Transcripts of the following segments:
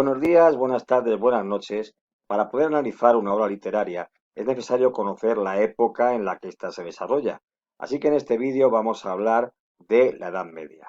Buenos días, buenas tardes, buenas noches. Para poder analizar una obra literaria es necesario conocer la época en la que ésta se desarrolla. Así que en este vídeo vamos a hablar de la Edad Media.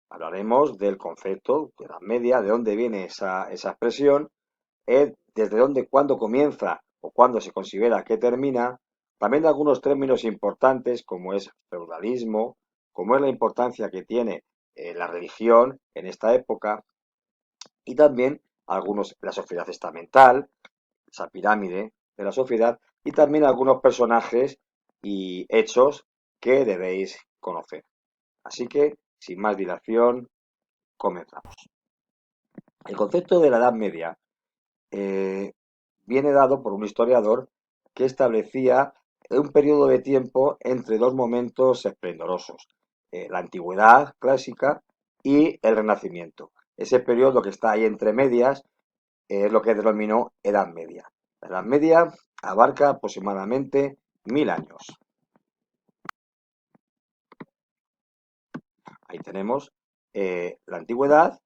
Hablaremos del concepto de Edad Media, de dónde viene esa expresión, desde dónde, cuándo comienza o cuándo se considera que termina, también de algunos términos importantes como es feudalismo, como es la importancia que tiene la religión en esta época y también la sociedad estamental, esa pirámide de la sociedad, y también algunos personajes y hechos que debéis conocer. Así que, sin más dilación, comenzamos. El concepto de la Edad Media eh, viene dado por un historiador que establecía un periodo de tiempo entre dos momentos esplendorosos, la antigüedad clásica y el Renacimiento. Ese periodo que está ahí entre medias es lo que denominó Edad Media. La Edad Media abarca aproximadamente 1000 años. Ahí tenemos la antigüedad,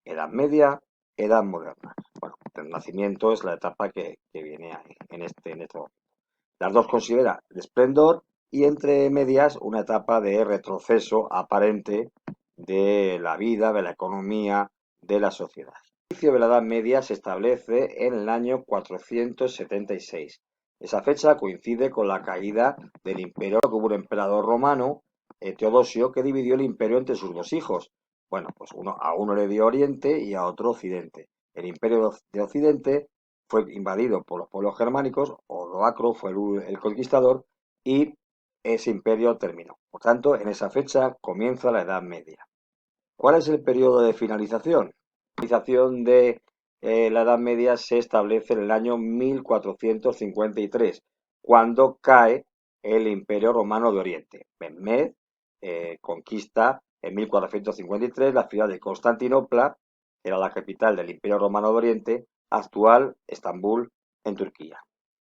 Edad Media, Edad Moderna. Bueno, el Renacimiento es la etapa que viene ahí, en este momento. Las dos considera el esplendor y entre medias una etapa de retroceso aparente de la vida, de la economía, de la sociedad. El inicio de la Edad Media se establece en el año 476. Esa fecha coincide con la caída del imperio, que hubo un emperador romano, Teodosio, que dividió el imperio entre sus dos hijos. Bueno, pues a uno le dio Oriente y a otro Occidente. El imperio de Occidente fue invadido por los pueblos germánicos, Odoacro fue el conquistador y ese imperio terminó. Por tanto, en esa fecha comienza la Edad Media. ¿Cuál es el periodo de finalización? La finalización de la Edad Media se establece en el año 1453, cuando cae el Imperio Romano de Oriente. Mehmed conquista en 1453 la ciudad de Constantinopla, que era la capital del Imperio Romano de Oriente, actual Estambul, en Turquía.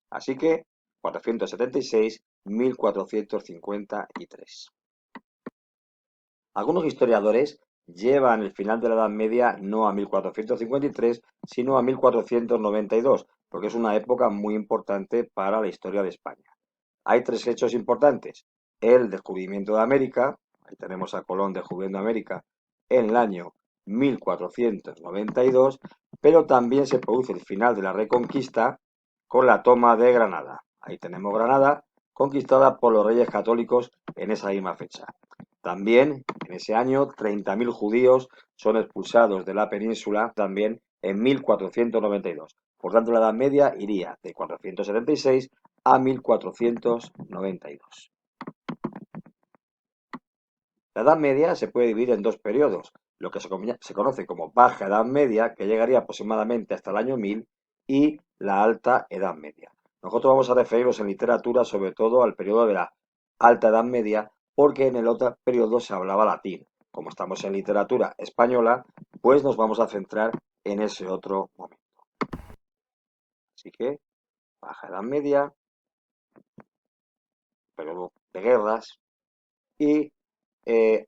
Así que 476-1453. Algunos historiadores llevan el final de la Edad Media no a 1453, sino a 1492, porque es una época muy importante para la historia de España. Hay tres hechos importantes. El descubrimiento de América, ahí tenemos a Colón descubriendo América en el año 1492, pero también se produce el final de la Reconquista con la toma de Granada. Ahí tenemos Granada, conquistada por los reyes católicos en esa misma fecha. También en ese año 30.000 judíos son expulsados de la península, también en 1492. Por tanto, la Edad Media iría de 476 a 1492. La Edad Media se puede dividir en dos periodos, lo que se conoce como Baja Edad Media, que llegaría aproximadamente hasta el año 1000, y la Alta Edad Media. Nosotros vamos a referirnos en literatura sobre todo al periodo de la Alta Edad Media, porque en el otro periodo se hablaba latín. Como estamos en literatura española, pues nos vamos a centrar en ese otro momento. Así que, Baja Edad Media, periodo de guerras, y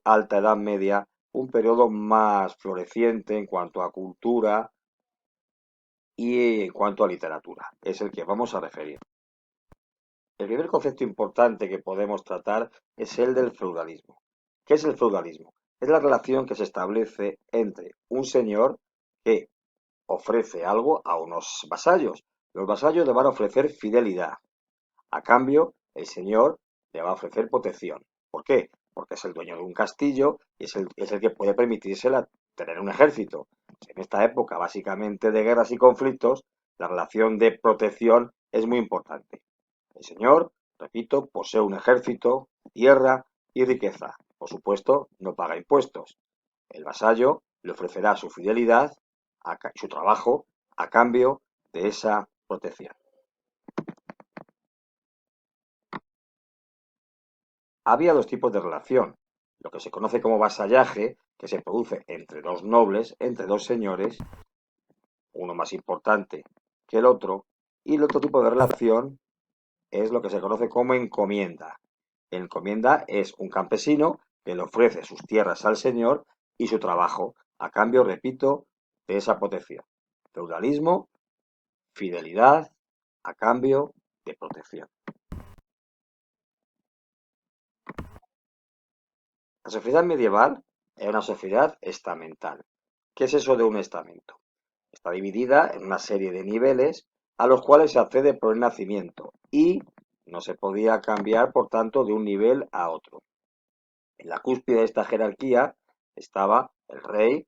Alta Edad Media, un periodo más floreciente en cuanto a cultura y en cuanto a literatura. Es el que vamos a referir. El primer concepto importante que podemos tratar es el del feudalismo. ¿Qué es el feudalismo? Es la relación que se establece entre un señor que ofrece algo a unos vasallos. Los vasallos le van a ofrecer fidelidad. A cambio, el señor le va a ofrecer protección. ¿Por qué? Porque es el dueño de un castillo y es el que puede permitirse tener un ejército. En esta época, básicamente, de guerras y conflictos, la relación de protección es muy importante. El señor, repito, posee un ejército, tierra y riqueza. Por supuesto, no paga impuestos. El vasallo le ofrecerá su fidelidad y su trabajo a cambio de esa protección. Había dos tipos de relación, lo que se conoce como vasallaje, que se produce entre dos nobles, entre dos señores, uno más importante que el otro, y el otro tipo de relación es lo que se conoce como encomienda. Encomienda es un campesino que le ofrece sus tierras al señor y su trabajo, a cambio, repito, de esa protección. Feudalismo, fidelidad a cambio de protección. La sociedad medieval era una sociedad estamental. ¿Qué es eso de un estamento? Está dividida en una serie de niveles a los cuales se accede por el nacimiento y no se podía cambiar, por tanto, de un nivel a otro. En la cúspide de esta jerarquía estaba el rey,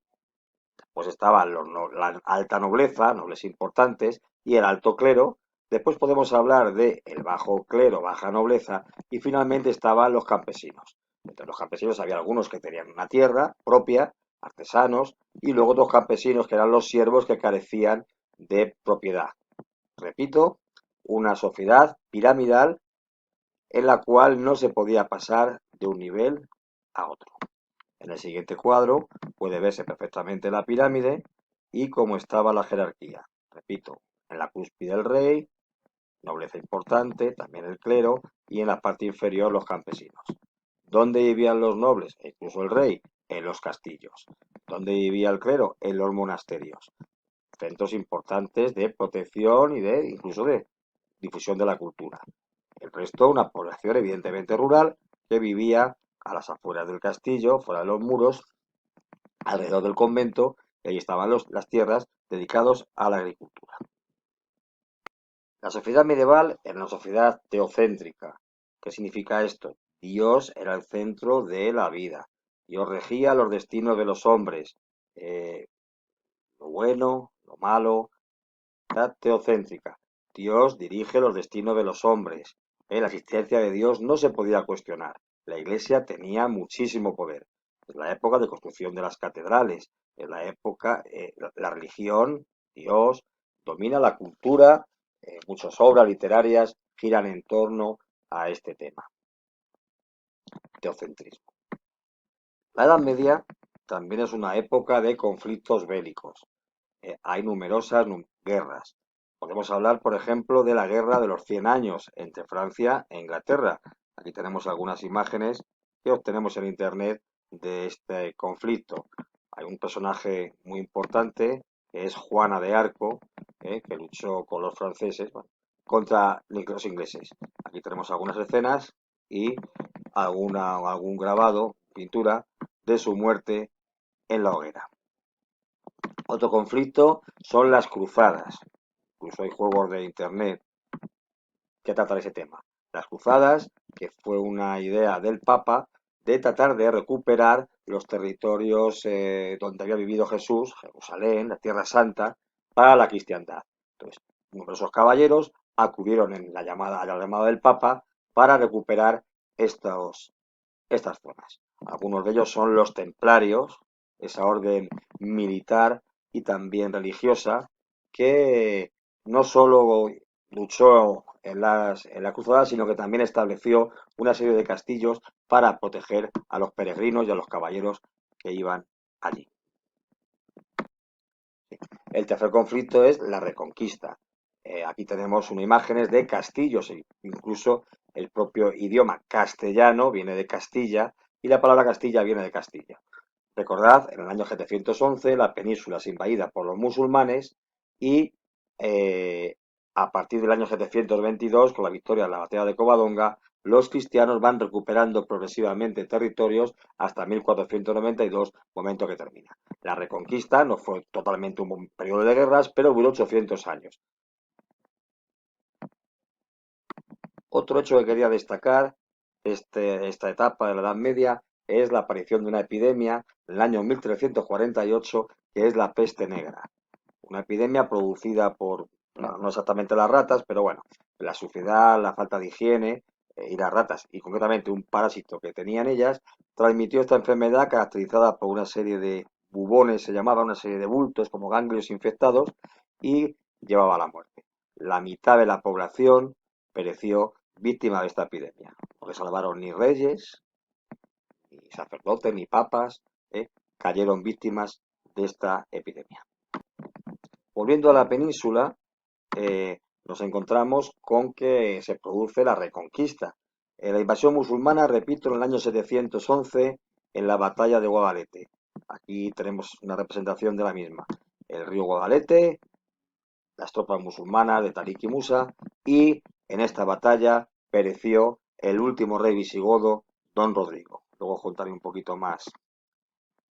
pues estaba la alta nobleza, nobles importantes, y el alto clero. Después podemos hablar de el bajo clero, baja nobleza, y finalmente estaban los campesinos. Entre los campesinos había algunos que tenían una tierra propia, artesanos, y luego otros campesinos que eran los siervos que carecían de propiedad. Repito, una sociedad piramidal en la cual no se podía pasar de un nivel a otro. En el siguiente cuadro puede verse perfectamente la pirámide y cómo estaba la jerarquía. Repito, en la cúspide el rey, nobleza importante, también el clero, y en la parte inferior los campesinos. ¿Dónde vivían los nobles e incluso el rey? En los castillos. ¿Dónde vivía el clero? En los monasterios. Centros importantes de protección y de incluso de difusión de la cultura. El resto, una población evidentemente rural que vivía a las afueras del castillo, fuera de los muros, alrededor del convento, y ahí estaban las tierras dedicadas a la agricultura. La sociedad medieval era una sociedad teocéntrica. ¿Qué significa esto? Dios era el centro de la vida. Dios regía los destinos de los hombres, lo bueno, lo malo, la teocéntrica. Dios dirige los destinos de los hombres. La existencia de Dios no se podía cuestionar. La Iglesia tenía muchísimo poder. Es la época de construcción de las catedrales. Es la época, la religión, Dios, domina la cultura. Muchas obras literarias giran en torno a este tema, teocentrismo. La Edad Media también es una época de conflictos bélicos. Hay numerosas guerras. Podemos hablar, por ejemplo, de la Guerra de los 100 años entre Francia e Inglaterra. Aquí tenemos algunas imágenes que obtenemos en Internet de este conflicto. Hay un personaje muy importante que es Juana de Arco, que luchó con los franceses, bueno, contra los ingleses. Aquí tenemos algunas escenas y algún grabado, pintura, de su muerte en la hoguera. Otro conflicto son las cruzadas. Incluso hay juegos de internet que tratan ese tema. Las cruzadas, que fue una idea del Papa de tratar de recuperar los territorios donde había vivido Jesús, Jerusalén, la Tierra Santa, para la cristiandad. Entonces, numerosos caballeros acudieron a la llamada del Papa para recuperar estas zonas. Algunos de ellos son los templarios, esa orden militar y también religiosa que no solo luchó en la cruzada, sino que también estableció una serie de castillos para proteger a los peregrinos y a los caballeros que iban allí. El tercer conflicto es la reconquista. Aquí tenemos unas imágenes de castillos, incluso el propio idioma castellano viene de Castilla y la palabra Castilla viene de Castilla. Recordad, en el año 711 la península es invadida por los musulmanes y a partir del año 722, con la victoria de la batalla de Covadonga, los cristianos van recuperando progresivamente territorios hasta 1492, momento que termina. La reconquista no fue totalmente un periodo de guerras, pero duró 800 años. Otro hecho que quería destacar esta etapa de la Edad Media es la aparición de una epidemia en el año 1348, que es la peste negra. Una epidemia producida por, no exactamente las ratas, pero bueno, la suciedad, la falta de higiene y las ratas, y concretamente un parásito que tenían ellas, transmitió esta enfermedad caracterizada por una serie de bubones, se llamaba, una serie de bultos como ganglios infectados, y llevaba a la muerte. La mitad de la población pereció víctima de esta epidemia. No le salvaron ni reyes, ni sacerdotes, ni papas, cayeron víctimas de esta epidemia. Volviendo a la península, nos encontramos con que se produce la reconquista. La invasión musulmana, repito, en el año 711, en la batalla de Guadalete. Aquí tenemos una representación de la misma. El río Guadalete las tropas musulmanas de Tariq y Musa, y en esta batalla pereció el último rey visigodo, Don Rodrigo. Luego os contaré un poquito más.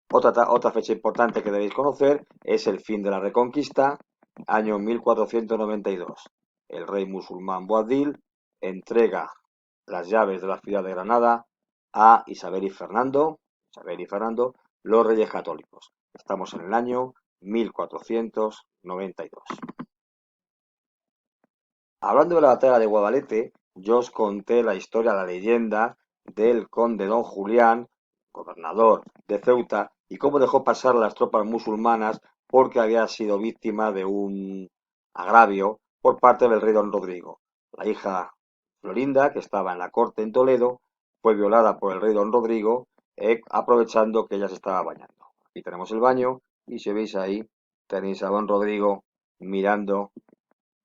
Otra fecha importante que debéis conocer es el fin de la Reconquista, año 1492. El rey musulmán Boabdil entrega las llaves de la ciudad de Granada a Isabel y Fernando, los reyes católicos. Estamos en el año 1492. Hablando de la batalla de Guadalete, yo os conté la historia, la leyenda del conde Don Julián, gobernador de Ceuta, y cómo dejó pasar a las tropas musulmanas porque había sido víctima de un agravio por parte del rey Don Rodrigo. La hija Florinda, que estaba en la corte en Toledo, fue violada por el rey Don Rodrigo, aprovechando que ella se estaba bañando. Aquí tenemos el baño y si veis ahí, tenéis a Don Rodrigo mirando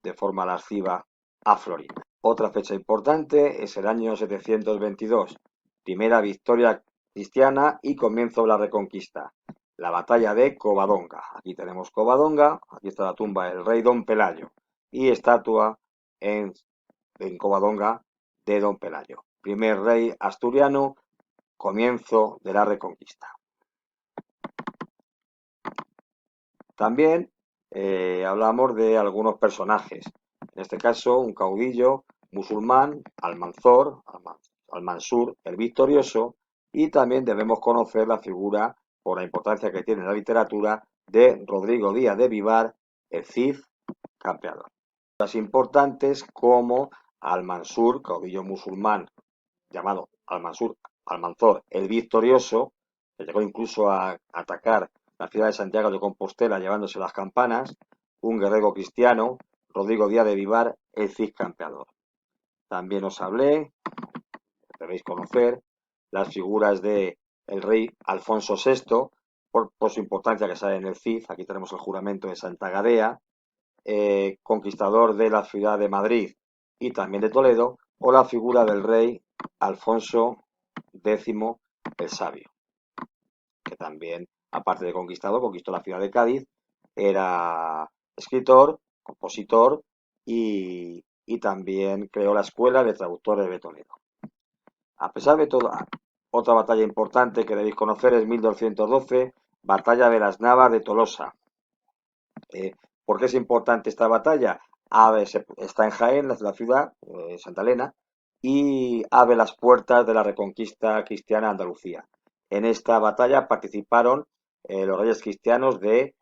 de forma lasciva a Florinda. Otra fecha importante es el año 722, primera victoria cristiana y comienzo de la Reconquista, la batalla de Covadonga. Aquí tenemos Covadonga, aquí está la tumba del rey Don Pelayo y estatua en Covadonga de Don Pelayo, primer rey asturiano, comienzo de la Reconquista. También hablamos de algunos personajes, en este caso un caudillo musulmán, Al-Mansur, el victorioso, y también debemos conocer la figura, por la importancia que tiene en la literatura, de Rodrigo Díaz de Vivar, el Cid campeador. Las importantes como Al-Mansur, caudillo musulmán, llamado Almanzor el victorioso, que llegó incluso a atacar la ciudad de Santiago de Compostela llevándose las campanas, un guerrero cristiano, Rodrigo Díaz de Vivar, el Cid campeador. También os hablé, debéis conocer, las figuras de el rey Alfonso VI, por su importancia que sale en el Cid. Aquí tenemos el juramento de Santa Gadea, conquistador de la ciudad de Madrid y también de Toledo, o la figura del rey Alfonso X el Sabio, que también, aparte de conquistador, conquistó la ciudad de Cádiz, era escritor, compositor y también creó la Escuela de Traductores de Toledo. A pesar de todo, otra batalla importante que debéis conocer es 1212, Batalla de las Navas de Tolosa. ¿Por qué es importante esta batalla? Está en Jaén, la ciudad, Santa Elena, y abre las puertas de la reconquista cristiana de Andalucía. En esta batalla participaron los reyes cristianos de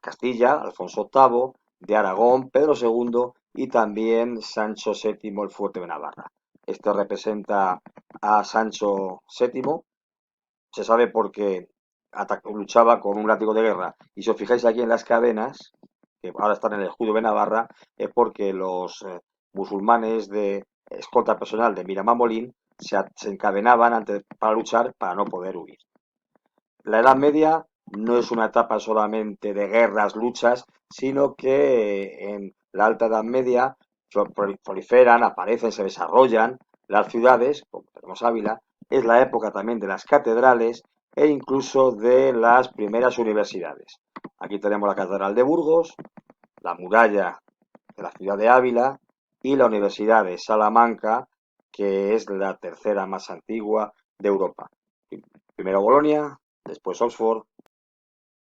Castilla, Alfonso VIII, de Aragón, Pedro II y también Sancho VII, el fuerte de Navarra. Esto representa a Sancho VII, se sabe porque luchaba con un látigo de guerra. Y si os fijáis aquí en las cadenas, que ahora están en el escudo de Navarra, es porque los musulmanes de escolta personal de Miramón Molín se encadenaban para luchar para no poder huir. La Edad Media no es una etapa solamente de guerras, luchas, sino que en la Alta Edad Media proliferan, aparecen, se desarrollan las ciudades, como tenemos Ávila, es la época también de las catedrales e incluso de las primeras universidades. Aquí tenemos la Catedral de Burgos, la muralla de la ciudad de Ávila y la Universidad de Salamanca, que es la tercera más antigua de Europa. Primero Bolonia, después Oxford